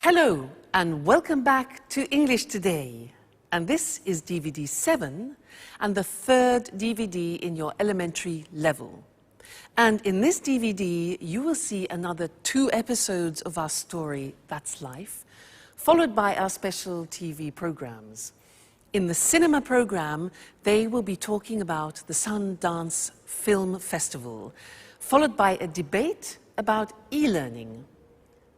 Hello and welcome back to English Today. And this is DVD 7 and the third DVD in your elementary level. And in this DVD, you will see another 2 episodes of our story, That's Life, followed by our special TV programs. In the cinema program, they will be talking about the Sundance Film Festival, followed by a debate about e-learning.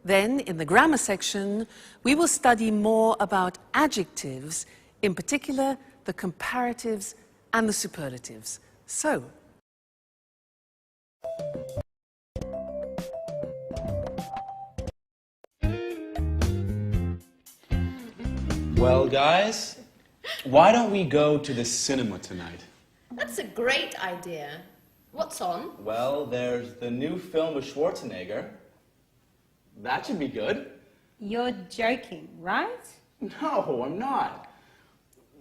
Then, in the grammar section, we will study more about adjectives, in particular the comparatives and the superlatives. So, well, guys, why don't we go to the cinema tonight? That's a great idea. What's on? Well, there's the new film with Schwarzenegger. That should be good. You're joking, right? No, I'm not.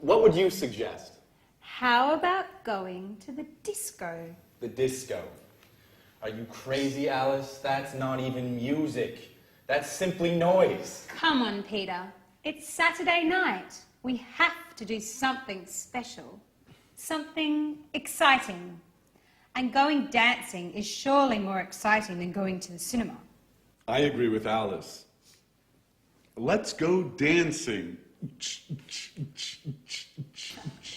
What would you suggest? How about going to the disco? The disco. Are you crazy, Alice? That's not even music. That's simply noise. Come on, Peter. It's Saturday night. We have to do something special. Something exciting. And going dancing is surely more exciting than going to the cinema. I agree with Alice. Let's go dancing.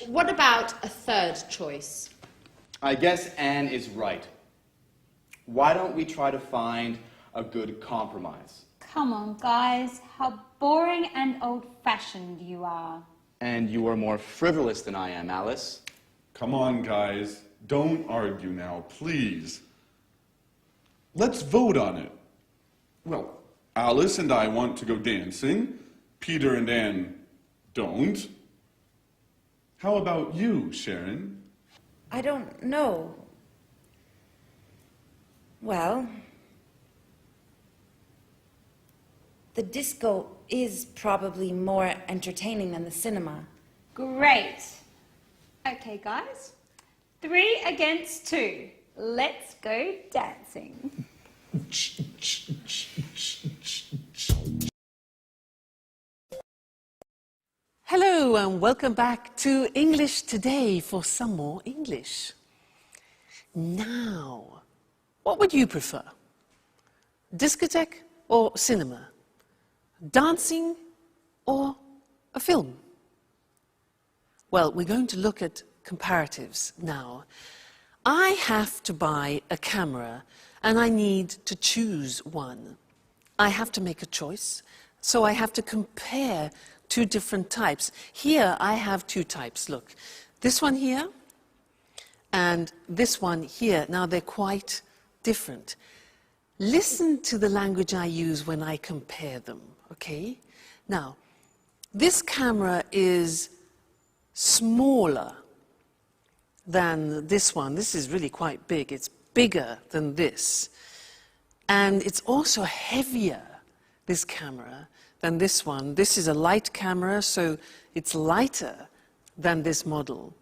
What about a third choice? I guess Anne is right. Why don't we try to find a good compromise? Come on, guys. How boring and old-fashioned you are. And you are more frivolous than I am, Alice. Come on, guys. Don't argue now, please. Let's vote on it. Well, Alice and I want to go dancing. Peter and Anne don't. How about you, Sharon? I don't know. Well, the disco is probably more entertaining than the cinema. Great. Okay, guys. 3 against 2. Let's go dancing. hello and welcome back to English Today for some more English. Now, what would you prefer? Discotheque or cinema? Dancing or a film? Well, we're going to look at comparatives now. I have to buy a camera and I need to choose one. I have to make a choice, so I have to compare 2 different types. Here I have 2 types, look. This one here and this one here. Now they're quite different. Listen to the language I use when I compare them, okay? Now, this camera is smaller than this one. This is really quite big. It's bigger than this. And it's also heavier, this camera, than this one. This is a light camera, so it's lighter than this model.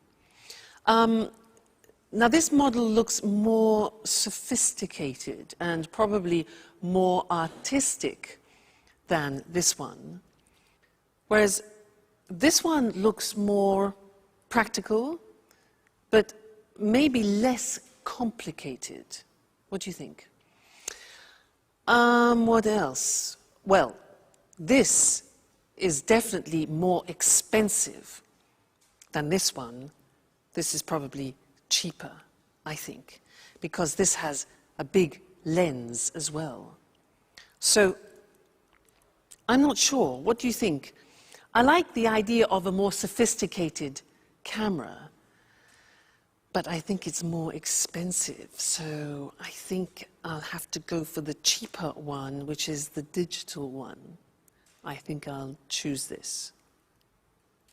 Now, this model looks more sophisticated and probably more artistic than this one. Whereas this one looks more practical, but maybe less complicated. What do you think? What else? Well, this is definitely more expensive than this one. This is probably cheaper, I think, because this has a big lens as well. So, I'm not sure. What do you think? I like the idea of a more sophisticated camera, but I think it's more expensive, so I think I'll have to go for the cheaper one, which is the digital one. I think I'll choose this.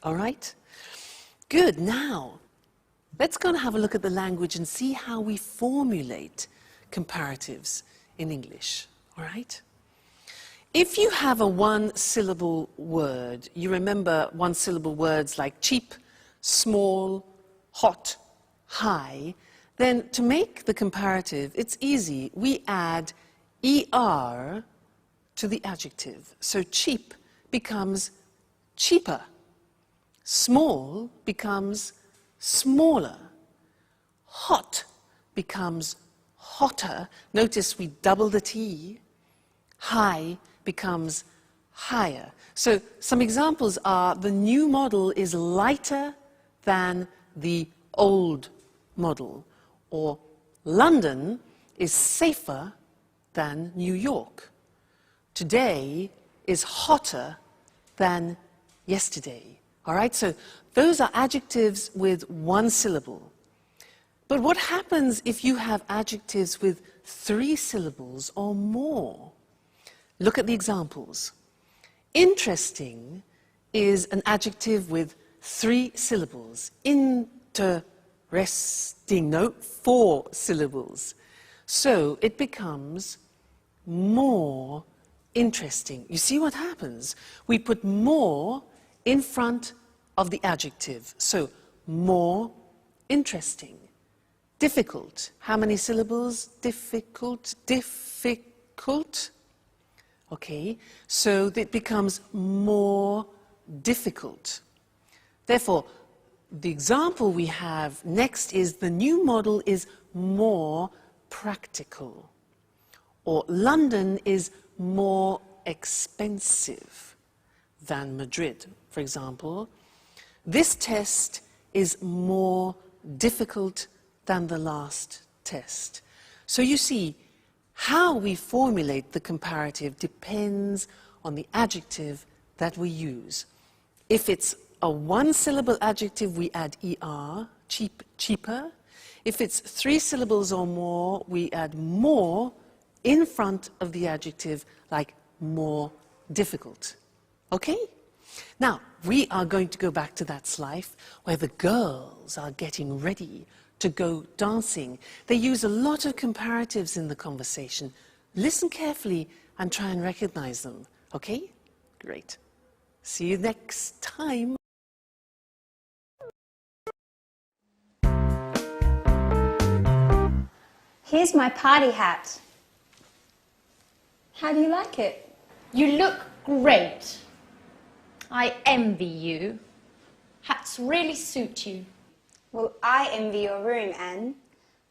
All right? Good. Now, let's go and have a look at the language and see how we formulate comparatives in English. All right? If you have a 1-syllable word, you remember 1-syllable words like cheap, small, hot, high, then to make the comparative, it's easy. We add ER to the adjective. So cheap becomes cheaper. Small becomes smaller. Hot becomes hotter. Notice we double the T. High becomes higher. So some examples are the new model is lighter than the old model, or London is safer than New York. Today is hotter than yesterday. All right, so those are adjectives with one syllable. But what happens if you have adjectives with 3 syllables or more? Look at the examples. Interesting is an adjective with 3 syllables. Interesting, no, 4 syllables. So it becomes more interesting. You see what happens? We put more in front of the adjective. So more interesting. Difficult. How many syllables? Difficult, difficult. Okay, so it becomes more difficult. Therefore, the example we have next is the new model is more practical. Or London is more expensive than Madrid, for example. This test is more difficult than the last test. So you see, how we formulate the comparative depends on the adjective that we use. If it's a 1-syllable adjective, we add er, cheap, cheaper. If it's 3 syllables or more, we add more in front of the adjective, like more difficult. Okay? Now, we are going to go back to that life where the girls are getting ready to go dancing. They use a lot of comparatives in the conversation. Listen carefully and try and recognize them. Okay? Great. See you next time. Here's my party hat. How do you like it? You look great. I envy you. Hats really suit you. Well, I envy your room, Anne.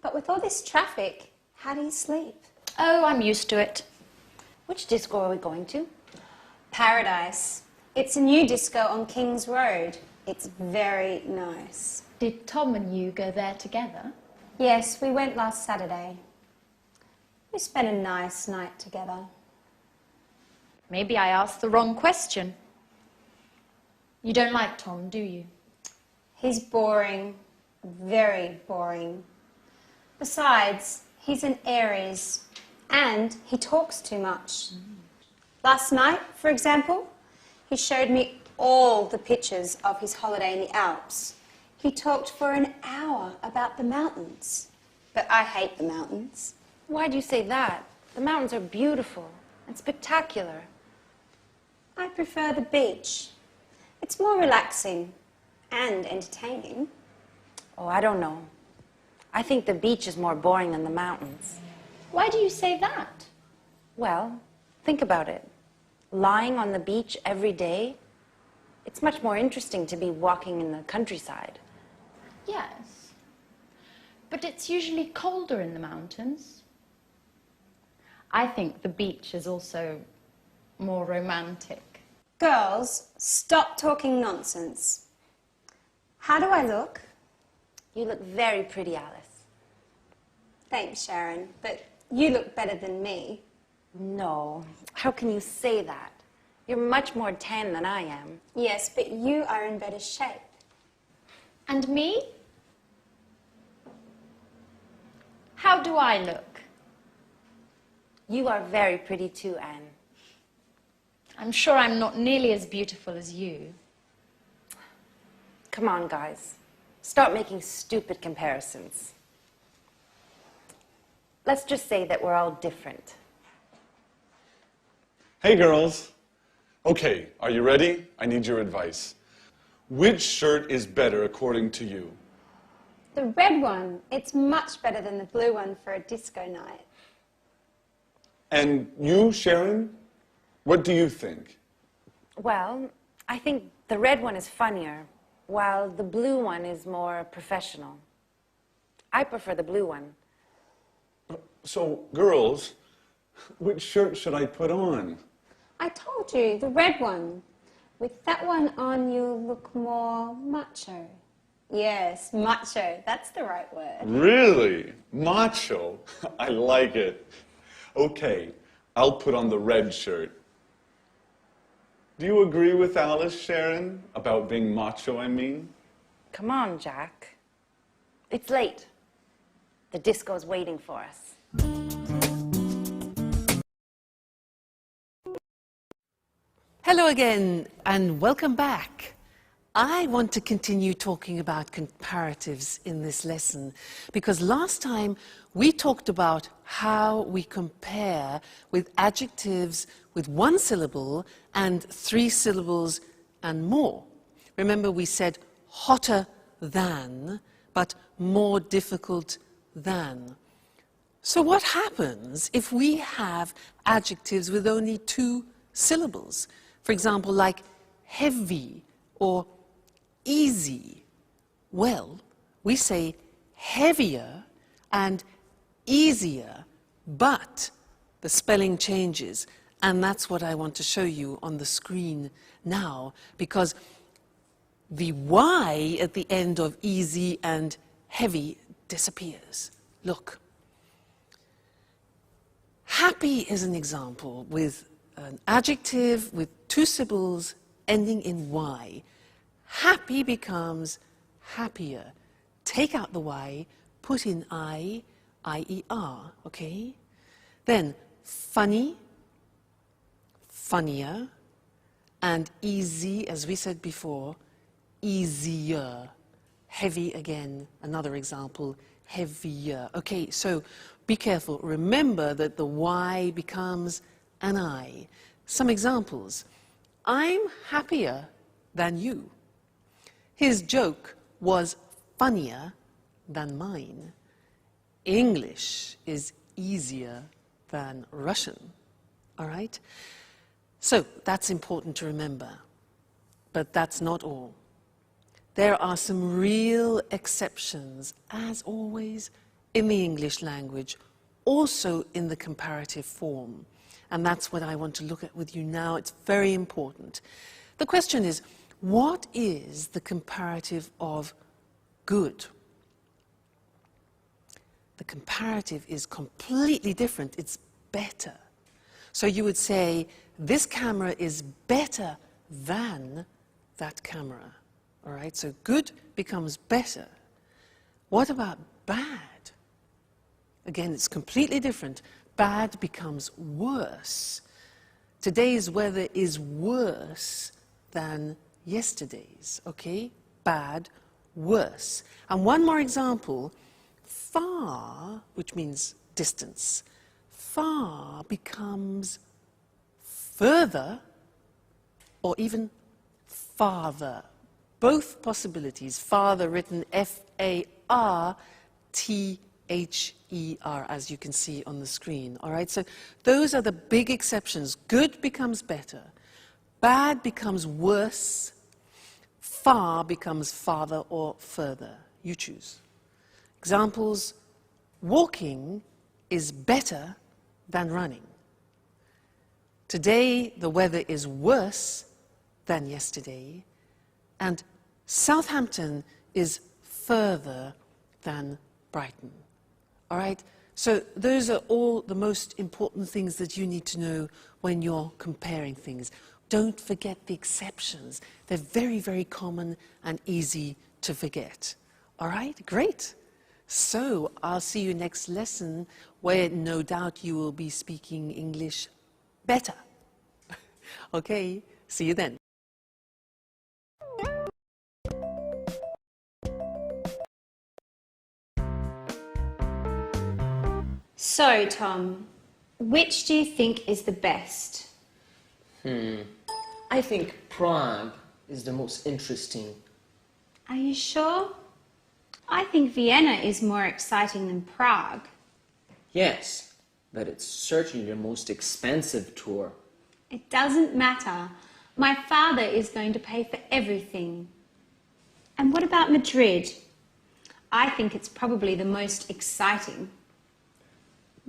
But with all this traffic, how do you sleep? Oh, I'm used to it. Which disco are we going to? Paradise. It's a new disco on King's Road. It's very nice. Did Tom and you go there together? Yes, we went last Saturday. We spent a nice night together. Maybe I asked the wrong question. You don't like Tom, do you? He's boring. Very boring. Besides, he's an Aries and he talks too much. Last night, for example, he showed me all the pictures of his holiday in the Alps. He talked for an hour about the mountains. But I hate the mountains. Why do you say that? The mountains are beautiful and spectacular. I prefer the beach. It's more relaxing and entertaining. Oh, I don't know. I think the beach is more boring than the mountains. Why do you say that? Well, think about it. Lying on the beach every day, it's much more interesting to be walking in the countryside. Yes. But it's usually colder in the mountains. I think the beach is also more romantic. Girls, stop talking nonsense. How do I look? You look very pretty, Alice. Thanks, Sharon, but you look better than me. No, how can you say that? You're much more tan than I am. Yes, but you are in better shape. And me? How do I look? You are very pretty too, Anne. I'm sure I'm not nearly as beautiful as you. Come on, guys. Stop making stupid comparisons. Let's just say that we're all different. Hey, girls. Okay, are you ready? I need your advice. Which shirt is better according to you? The red one, it's much better than the blue one for a disco night. And you, Sharon? What do you think? Well, I think the red one is funnier, while the blue one is more professional. I prefer the blue one. So, girls, which shirt should I put on? I told you, the red one. With that one on, you'll look more macho. Yes, macho. That's the right word. Really? Macho? I like it. Okay, I'll put on the red shirt. Do you agree with Alice, Sharon, about being macho, I mean? Come on, Jack. It's late. The disco's waiting for us. Hello again, and welcome back. I want to continue talking about comparatives in this lesson because last time we talked about how we compare with adjectives with one syllable and 3 syllables and more. Remember, we said hotter than, but more difficult than. So what happens if we have adjectives with only 2 syllables? For example, like heavy or easy. Well, we say heavier and easier, but the spelling changes. And that's what I want to show you on the screen now, because the Y at the end of easy and heavy disappears. Look. Happy is an example with an adjective with 2 syllables ending in Y. Happy becomes happier. Take out the Y, put in I-E-R, okay? Then funny, funnier, and easy, as we said before, easier. Heavy again, another example, heavier. Okay, so be careful. Remember that the Y becomes an I. Some examples. I'm happier than you. His joke was funnier than mine. English is easier than Russian. All right? So that's important to remember. But that's not all. There are some real exceptions, as always, in the English language, also in the comparative form. And that's what I want to look at with you now. It's very important. The question is, what is the comparative of good? The comparative is completely different. It's better. So you would say, this camera is better than that camera. All right, so good becomes better. What about bad? Again, it's completely different. Bad becomes worse. Today's weather is worse than yesterday's, okay? Bad, worse. And one more example, far, which means distance, far becomes further or even farther. Both possibilities, farther written F-A-R-T-H-E-R, as you can see on the screen. All right, so those are the big exceptions. Good becomes better. Bad becomes worse. Far becomes farther or further. You choose. Examples, walking is better than running. Today, the weather is worse than yesterday, and Southampton is further than Brighton. All right? So those are all the most important things that you need to know when you're comparing things. Don't forget the exceptions. They're very, very common and easy to forget. All right? Great. So I'll see you next lesson, where no doubt you will be speaking English better. Okay? See you then. So, Tom, which do you think is the best? I think Prague is the most interesting. Are you sure? I think Vienna is more exciting than Prague. Yes, but it's certainly the most expensive tour. It doesn't matter. My father is going to pay for everything. And what about Madrid? I think it's probably the most exciting.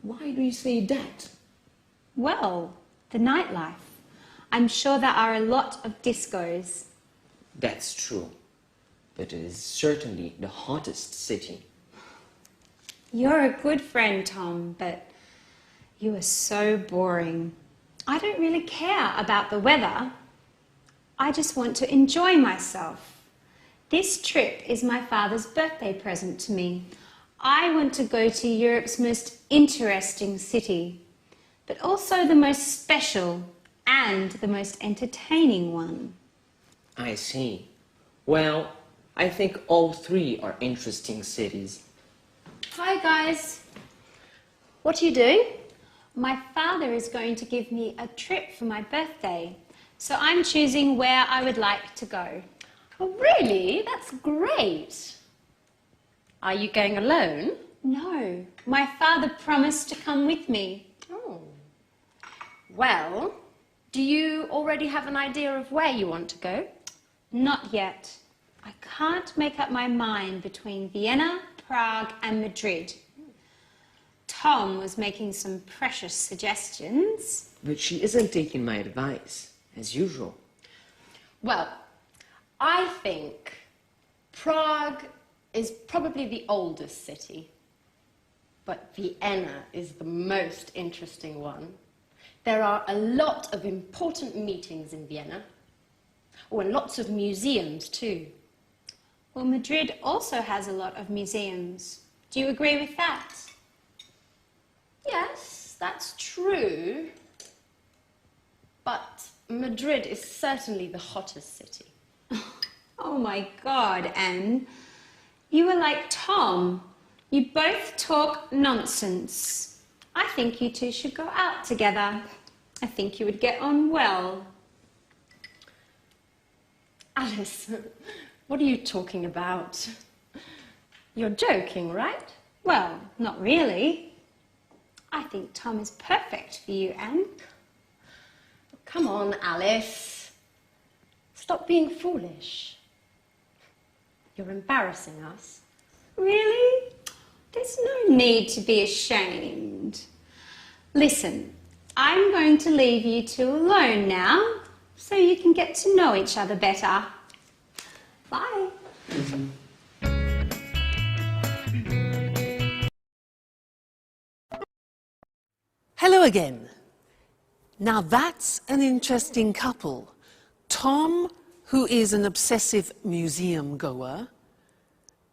Why do you say that? Well, the nightlife. I'm sure there are a lot of discos. That's true. But it is certainly the hottest city. You're a good friend, Tom, but you are so boring. I don't really care about the weather. I just want to enjoy myself. This trip is my father's birthday present to me. I want to go to Europe's most interesting city, but also the most special and the most entertaining one. I see. Well, I think all three are interesting cities. Hi, guys. What are you doing? My father is going to give me a trip for my birthday, so I'm choosing where I would like to go. Oh, really? That's great. Are you going alone? No, my father promised to come with me. Oh. Well, do you already have an idea of where you want to go? Not yet. I can't make up my mind between Vienna, Prague and Madrid. Tom was making some precious suggestions. But she isn't taking my advice, as usual. Well, I think Prague is probably the oldest city, but Vienna is the most interesting one. There are a lot of important meetings in Vienna. Oh, and lots of museums too. Well, Madrid also has a lot of museums. Do you agree with that? Yes, that's true. But Madrid is certainly the hottest city. Oh my God, Anne. You are like Tom. You both talk nonsense. I think you two should go out together. I think you would get on well. Alice, what are you talking about? You're joking, right? Well, not really. I think Tom is perfect for you, Anne. Come on, Alice. Stop being foolish. You're embarrassing us. Really? There's no need to be ashamed. Listen, I'm going to leave you two alone now, so you can get to know each other better. Bye. Hello again. Now that's an interesting couple. Tom, who is an obsessive museum goer,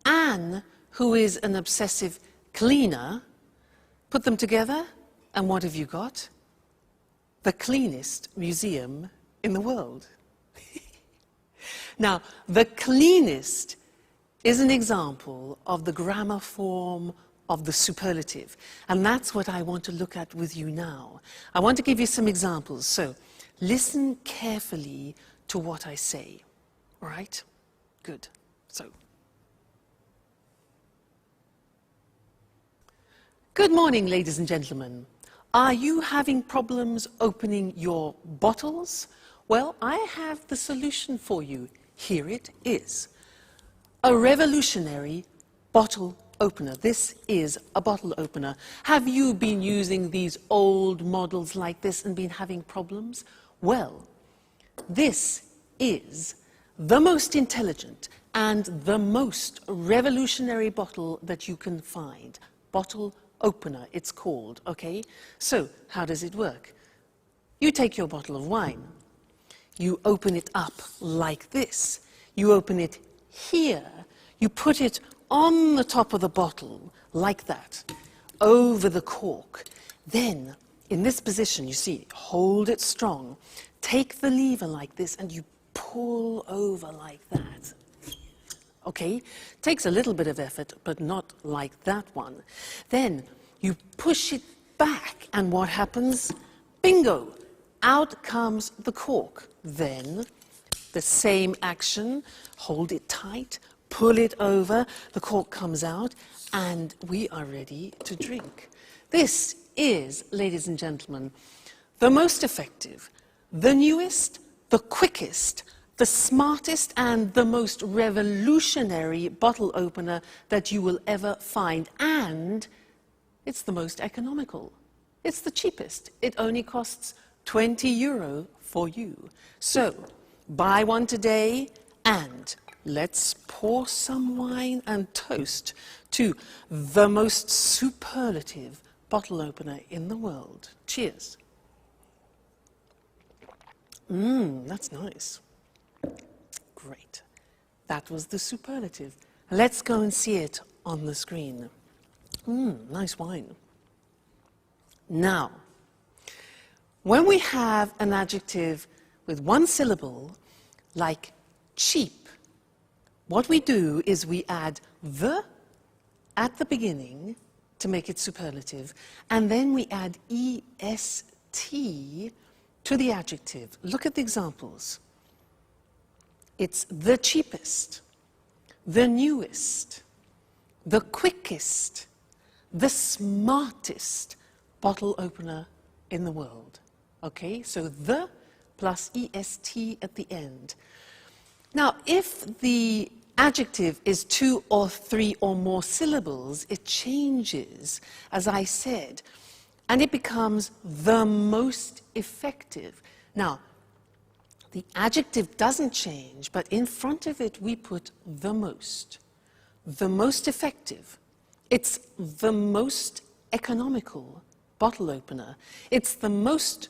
Anne, who is an obsessive cleaner. Put them together, and what have you got? The cleanest museum in the world. Now, the cleanest is an example of the grammar form of the superlative, and that's what I want to look at with you now. I want to give you some examples, so listen carefully to what I say, all right? Good. So, good morning, ladies and gentlemen. Are you having problems opening your bottles? Well, I have the solution for you. Here it is. A revolutionary bottle opener. This is a bottle opener. Have you been using these old models like this and been having problems? Well, this is the most intelligent and the most revolutionary bottle that you can find. Bottle opener, it's called, okay? So, how does it work? You take your bottle of wine. You open it up like this. You open it here. You put it on the top of the bottle, like that, over the cork. Then, in this position, you see, hold it strong. Take the lever like this, and you pull over like that. Okay? Takes a little bit of effort, but not like that one. Then, you push it back, and what happens? Bingo! Out comes the cork. Then, the same action, hold it tight, pull it over, the cork comes out, and we are ready to drink. This is, ladies and gentlemen, the most effective, the newest, the quickest, the smartest, and the most revolutionary bottle opener that you will ever find. And it's the most economical. It's the cheapest. It only costs €20 for you. So, buy one today, and let's pour some wine and toast to the most superlative bottle opener in the world. Cheers. That's nice. Great. That was the superlative. Let's go and see it on the screen. Nice wine. Now, when we have an adjective with one syllable, like cheap, what we do is we add the at the beginning to make it superlative, and then we add est to the adjective. Look at the examples. It's the cheapest, the newest, the quickest, the smartest bottle opener in the world. Okay, so the plus est at the end. Now, if the adjective is 2 or 3 or more syllables, it changes, as I said, and it becomes the most effective. Now, the adjective doesn't change, but in front of it we put the most effective. It's the most economical bottle opener. It's the most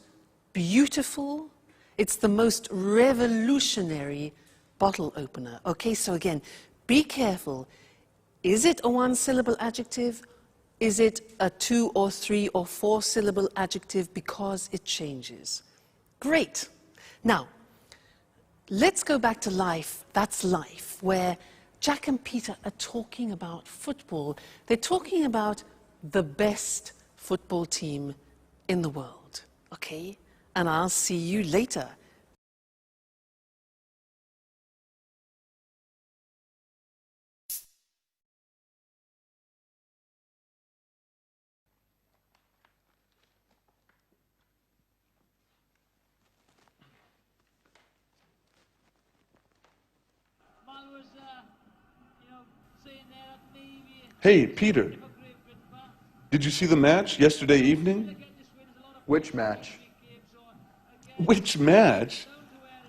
beautiful, it's the most revolutionary bottle opener. Okay, so again, be careful. Is it a 1-syllable adjective? Is it a 2 or 3 or 4 syllable adjective? Because it changes. Great. Now, let's go back to life. That's life, where Jack and Peter are talking about football. They're talking about the best football team in the world. Okay? And I'll see you later. Hey, Peter. Did you see the match yesterday evening? Which match? Which match?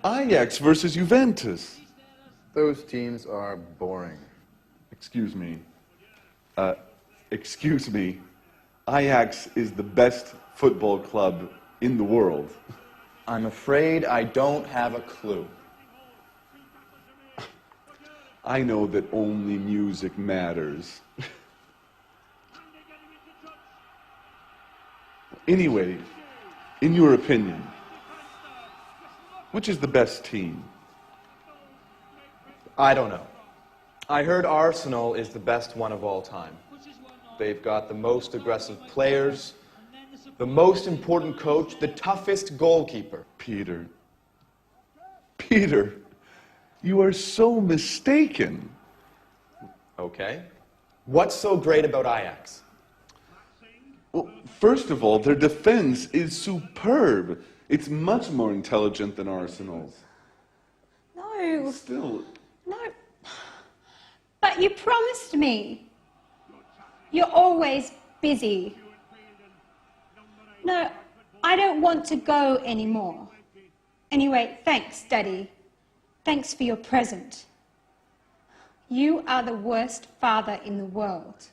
Ajax versus Juventus. Those teams are boring. Excuse me. Excuse me. Ajax is the best football club in the world. I'm afraid I don't have a clue. I know that only music matters. Anyway, in your opinion, which is the best team? I don't know. I heard Arsenal is the best one of all time. They've got the most aggressive players, the most important coach, the toughest goalkeeper. Peter. Peter, you are so mistaken. Okay. What's so great about Ajax? Well, first of all, their defense is superb. It's much more intelligent than Arsenal's. No, Still, no. But you promised me. You're always busy. No, I don't want to go anymore. Anyway, thanks, Daddy. Thanks for your present. You are the worst father in the world.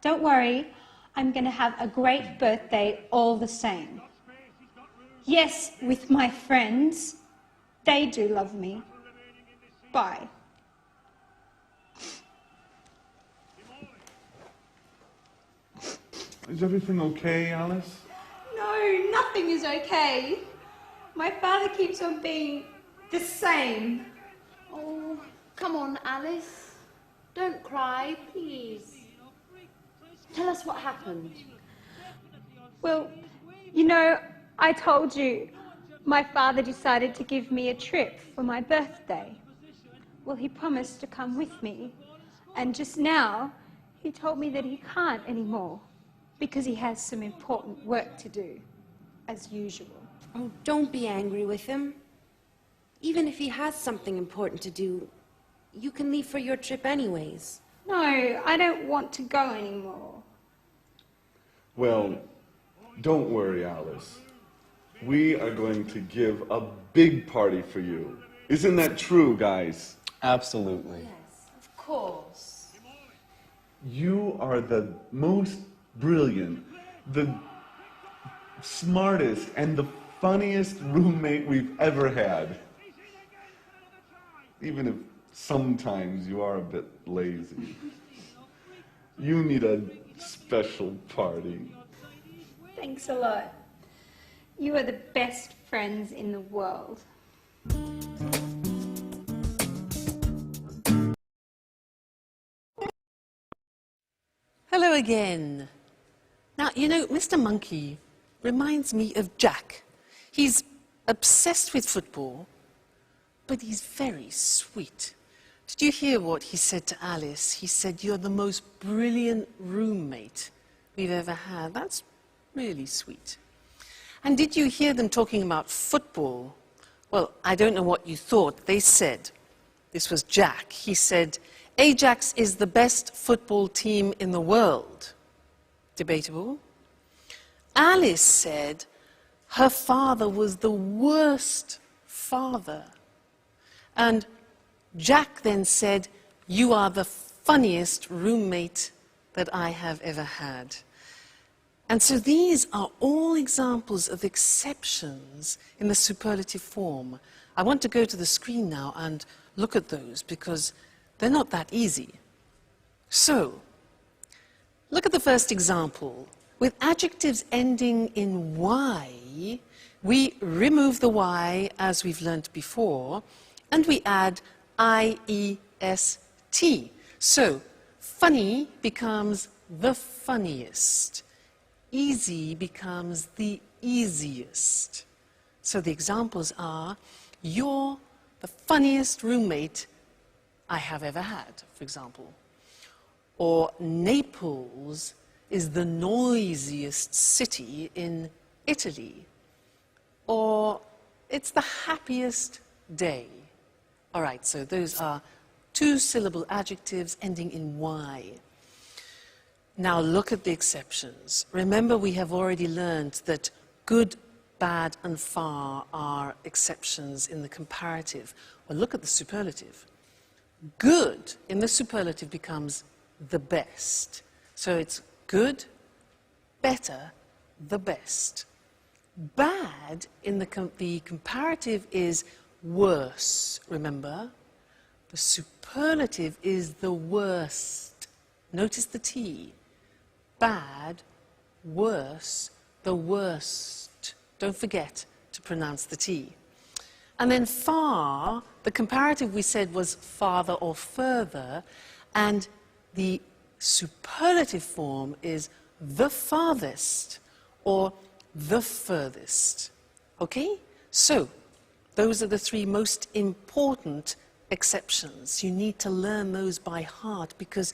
Don't worry, I'm going to have a great birthday all the same. Yes, with my friends. They do love me. Bye. is everything okay, Alice? No, nothing is okay. My father keeps on being the same. Oh, come on, Alice. Don't cry, please. Tell us what happened. Well, you know, I told you my father decided to give me a trip for my birthday. Well, he promised to come with me. And just now, he told me that he can't anymore because he has some important work to do, as usual. Oh, don't be angry with him. Even if he has something important to do, you can leave for your trip anyways. No, I don't want to go anymore. Well, don't worry, Alice. We are going to give a big party for you. Isn't that true, guys? Absolutely. Yes, of course. You are the most brilliant, the smartest, and the funniest roommate we've ever had. Even if sometimes you are a bit lazy. You need a special party. Thanks a lot. You are the best friends in the world. Hello again. Now, you know, Mr. Monkey reminds me of Jack. He's obsessed with football, but he's very sweet. Did you hear what he said to Alice? He said, "You're the most brilliant roommate we've ever had." That's really sweet. And did you hear them talking about football? Well, I don't know what you thought. They said, this was Jack, he said, "Ajax is the best football team in the world." Debatable. Alice said her father was the worst father. And Jack then said, "You are the funniest roommate that I have ever had." And so these are all examples of exceptions in the superlative form. I want to go to the screen now and look at those because they're not that easy. So, look at the first example. With adjectives ending in Y, we remove the Y as we've learnt before, and we add IEST. So, funny becomes the funniest. Easy becomes the easiest. So the examples are, "You're the funniest roommate I have ever had," for example. Or Naples is the noisiest city in Italy. Or it's the happiest day. All right, so those are two-syllable adjectives ending in Y. Now look at the exceptions. Remember, we have already learned that good, bad, and far are exceptions in the comparative. Well, look at the superlative. Good in the superlative becomes the best. So it's good, better, the best. Bad in the comparative is worse, remember? The superlative is the worst. Notice the T. Bad, worse, the worst. Don't forget to pronounce the T. And then far, the comparative we said was farther or further, and the superlative form is the farthest or the furthest. Okay? So, those are the three most important exceptions. You need to learn those by heart because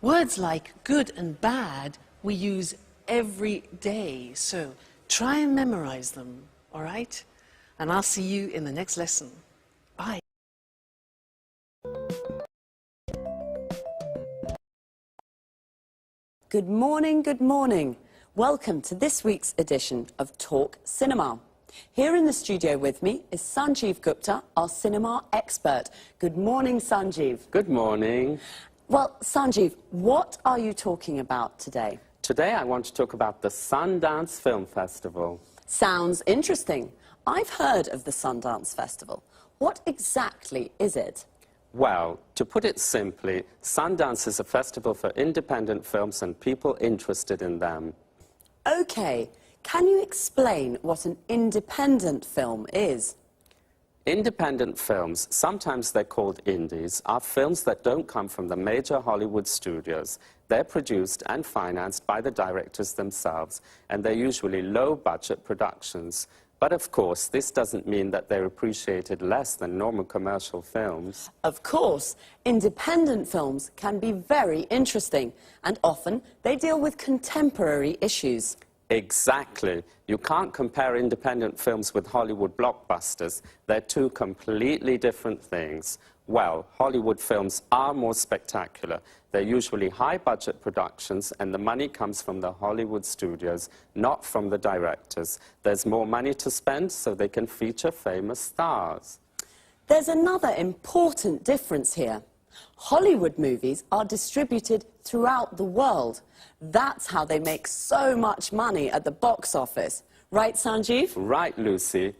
words like good and bad we use every day. So, try and memorize them, all right? And I'll see you in the next lesson. Bye. Good morning, good morning. Welcome to this week's edition of Talk Cinema. Here in the studio with me is Sanjeev Gupta, our cinema expert. Good morning, Sanjeev. Good morning. Well, Sanjeev, what are you talking about today? Today I want to talk about the Sundance Film Festival. Sounds interesting. I've heard of the Sundance Festival. What exactly is it? Well, to put it simply, Sundance is a festival for independent films and people interested in them. Okay, can you explain what an independent film is? Independent films, sometimes they're called indies, are films that don't come from the major Hollywood studios. They're produced and financed by the directors themselves, and they're usually low-budget productions. But of course, this doesn't mean that they're appreciated less than normal commercial films. Of course, independent films can be very interesting, and often they deal with contemporary issues. Exactly. You can't compare independent films with Hollywood blockbusters. They're two completely different things. Well, Hollywood films are more spectacular. They're usually high-budget productions, and the money comes from the Hollywood studios, not from the directors. There's more money to spend, so they can feature famous stars. There's another important difference here. Hollywood movies are distributed throughout the world. That's how they make so much money at the box office. Right, Sanjeev? Right, Lucy.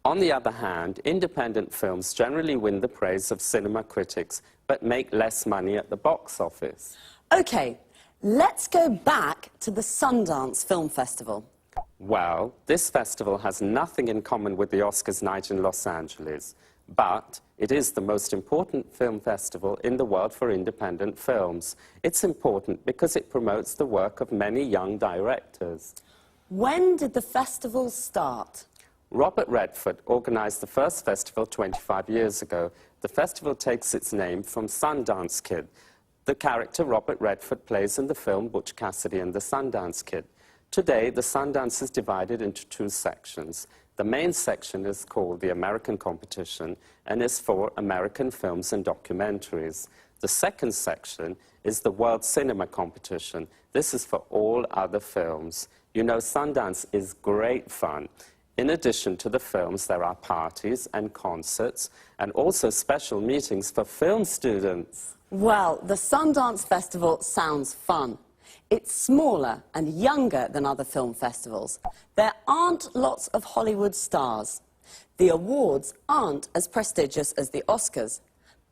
On the other hand, independent films generally win the praise of cinema critics, but make less money at the box office. OK, let's go back to the Sundance Film Festival. Well, this festival has nothing in common with the Oscars night in Los Angeles, but it is the most important film festival in the world for independent films. It's important because it promotes the work of many young directors. When did the festival start? Robert Redford organized the first festival 25 years ago. The festival takes its name from Sundance Kid, the character Robert Redford plays in the film Butch Cassidy and the Sundance Kid. Today, the Sundance is divided into two sections. The main section is called the American Competition and is for American films and documentaries. The second section is the World Cinema Competition. This is for all other films. You know, Sundance is great fun. In addition to the films, there are parties and concerts and also special meetings for film students. Well, the Sundance Festival sounds fun. It's smaller and younger than other film festivals. There aren't lots of Hollywood stars. The awards aren't as prestigious as the Oscars.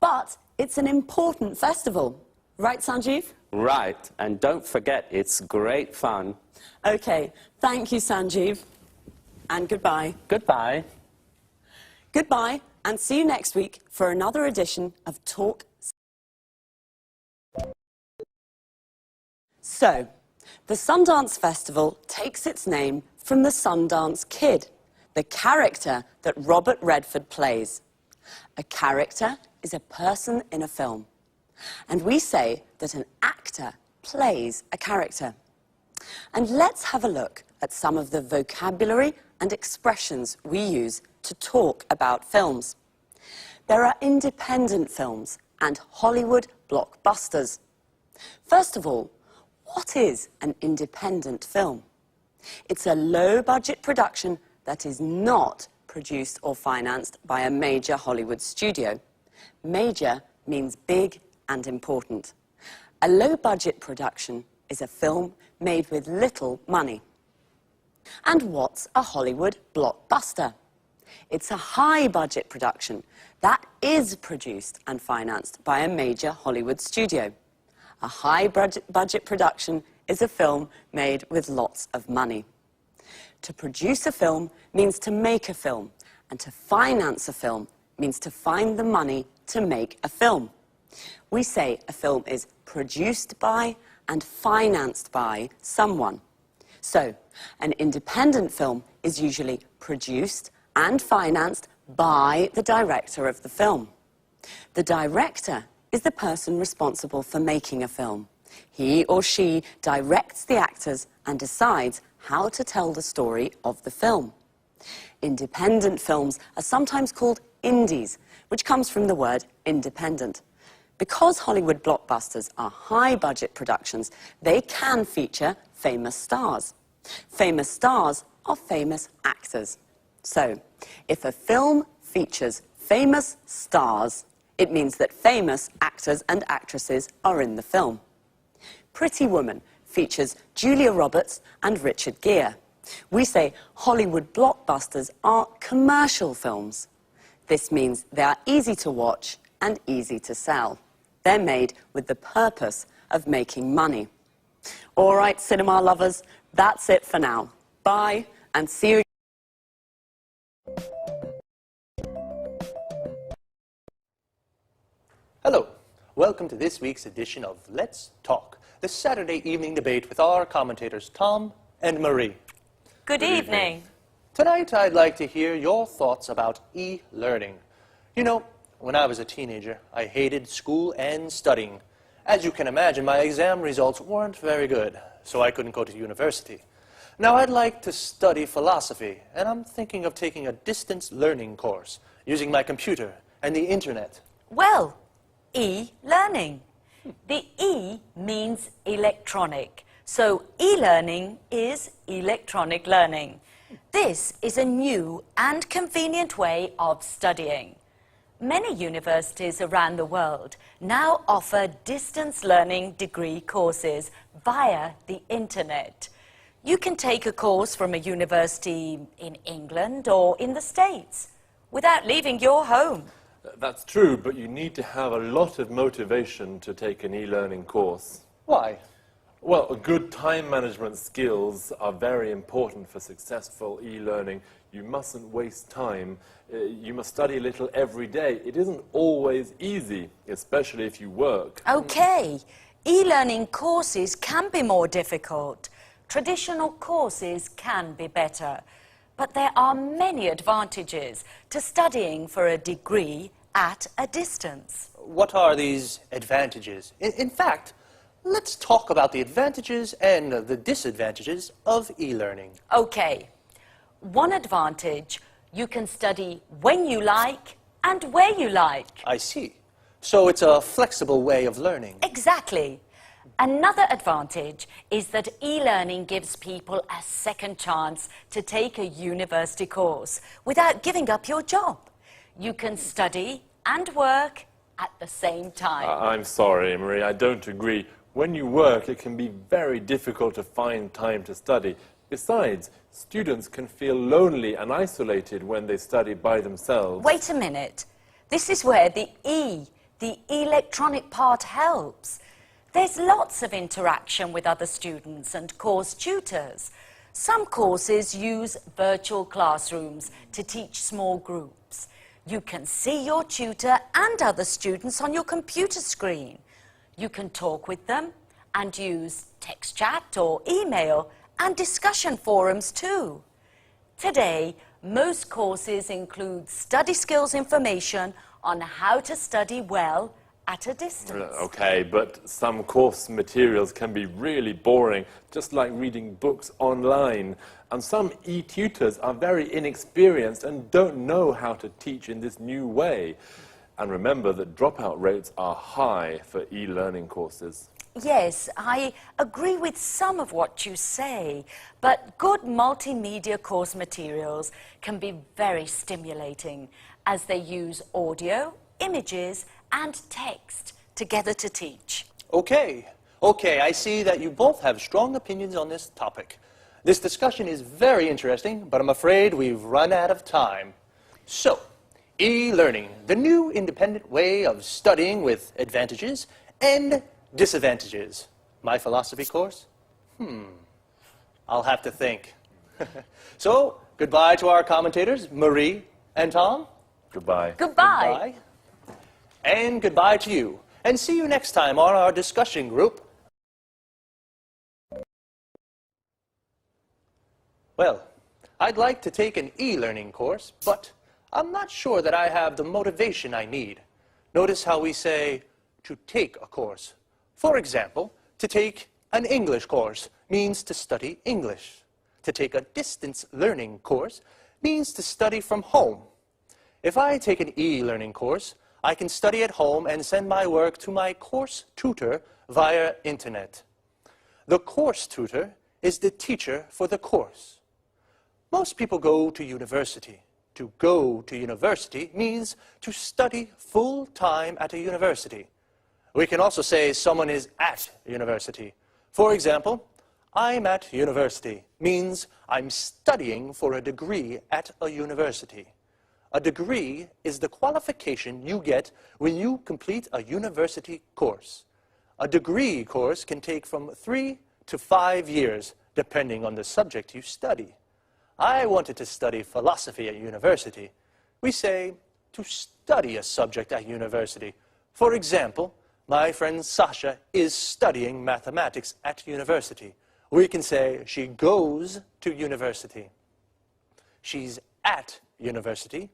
But it's an important festival. Right, Sanjeev? Right, and don't forget, it's great fun. OK, thank you, Sanjeev. And goodbye. Goodbye. Goodbye, and see you next week for another edition of Talk. So, the Sundance Festival takes its name from the Sundance Kid, the character that Robert Redford plays. A character is a person in a film. And we say that an actor plays a character. And let's have a look at some of the vocabulary and expressions we use to talk about films. There are independent films and Hollywood blockbusters. First of all, what is an independent film? It's a low-budget production that is not produced or financed by a major Hollywood studio. Major means big and important. A low-budget production is a film made with little money. And what's a Hollywood blockbuster? It's a high-budget production that is produced and financed by a major Hollywood studio. A high-budget production is a film made with lots of money. To produce a film means to make a film, and to finance a film means to find the money to make a film. We say a film is produced by and financed by someone. So, an independent film is usually produced and financed by the director of the film. The director is the person responsible for making a film. He or she directs the actors and decides how to tell the story of the film. Independent films are sometimes called indies, which comes from the word independent. Because Hollywood blockbusters are high-budget productions, they can feature famous stars. Famous stars are famous actors. So, if a film features famous stars, it means that famous actors and actresses are in the film. Pretty Woman features Julia Roberts and Richard Gere. We say Hollywood blockbusters are commercial films. This means they are easy to watch and easy to sell. They're made with the purpose of making money. All right, cinema lovers, that's it for now. Bye, and see you. Hello, welcome to this week's edition of Let's Talk, the Saturday evening debate with our commentators Tom and Marie. Good evening. Tonight I'd like to hear your thoughts about e-learning. You know, when I was a teenager, I hated school and studying. As you can imagine, my exam results weren't very good, so I couldn't go to university. Now, I'd like to study philosophy, and I'm thinking of taking a distance learning course using my computer and the internet. Well, e-learning. The E means electronic, so e-learning is electronic learning. This is a new and convenient way of studying. Many universities around the world now offer distance learning degree courses via the internet. You can take a course from a university in England or in the States without leaving your home. That's true, but you need to have a lot of motivation to take an e-learning course. Why? Well, good time management skills are very important for successful e-learning. You mustn't waste time. You must study a little every day. It isn't always easy, especially if you work. Okay, e-learning courses can be more difficult. Traditional courses can be better. But there are many advantages to studying for a degree at a distance. What are these advantages? In fact, let's talk about the advantages and the disadvantages of e-learning. Okay, one advantage, you can study when you like and where you like. I see. So it's a flexible way of learning. Exactly. Another advantage is that e-learning gives people a second chance to take a university course without giving up your job. You can study and work at the same time. I'm sorry, Marie, I don't agree. When you work, it can be very difficult to find time to study. Besides, students can feel lonely and isolated when they study by themselves. Wait a minute. This is where the electronic part helps. There's lots of interaction with other students and course tutors. Some courses use virtual classrooms to teach small groups. You can see your tutor and other students on your computer screen. You can talk with them and use text chat or email and discussion forums too. Today, most courses include study skills information on how to study well at a distance. Okay, but some course materials can be really boring, just like reading books online. And some e-tutors are very inexperienced and don't know how to teach in this new way. And remember that dropout rates are high for e-learning courses. Yes, I agree with some of what you say, but good multimedia course materials can be very stimulating as they use audio, images, and text together to teach. Okay, I see that you both have strong opinions on this topic. This discussion is very interesting, but I'm afraid we've run out of time. So, e-learning, the new independent way of studying with advantages and disadvantages. My philosophy course? I'll have to think. So, goodbye to our commentators, Marie and Tom. Goodbye. Goodbye. And goodbye to you. And see you next time on our discussion group. Well, I'd like to take an e-learning course, but I'm not sure that I have the motivation I need. Notice how we say to take a course. For example, to take an English course means to study English. To take a distance learning course means to study from home. If I take an e-learning course, I can study at home and send my work to my course tutor via internet. The course tutor is the teacher for the course. Most people go to university. To go to university means to study full-time at a university. We can also say someone is at university. For example, I'm at university means I'm studying for a degree at a university. A degree is the qualification you get when you complete a university course. A degree course can take from 3 to 5 years, depending on the subject you study. I wanted to study philosophy at university. We say to study a subject at university. For example, my friend Sasha is studying mathematics at university. We can say she goes to university. She's at university.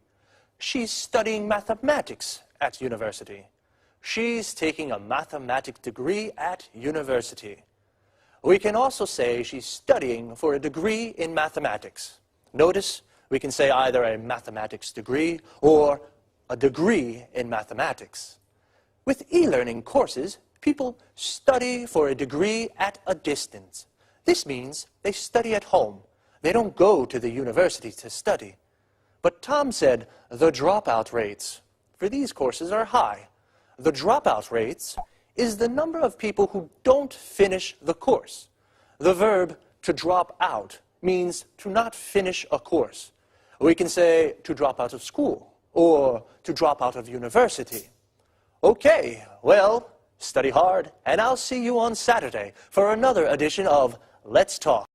She's studying mathematics at university. She's taking a mathematics degree at university. We can also say she's studying for a degree in mathematics. Notice we can say either a mathematics degree or a degree in mathematics. With e-learning courses, people study for a degree at a distance. This means they study at home. They don't go to the university to study. But Tom said the dropout rates for these courses are high. The dropout rates is the number of people who don't finish the course. The verb to drop out means to not finish a course. We can say to drop out of school or to drop out of university. Okay, well, study hard, and I'll see you on Saturday for another edition of Let's Talk.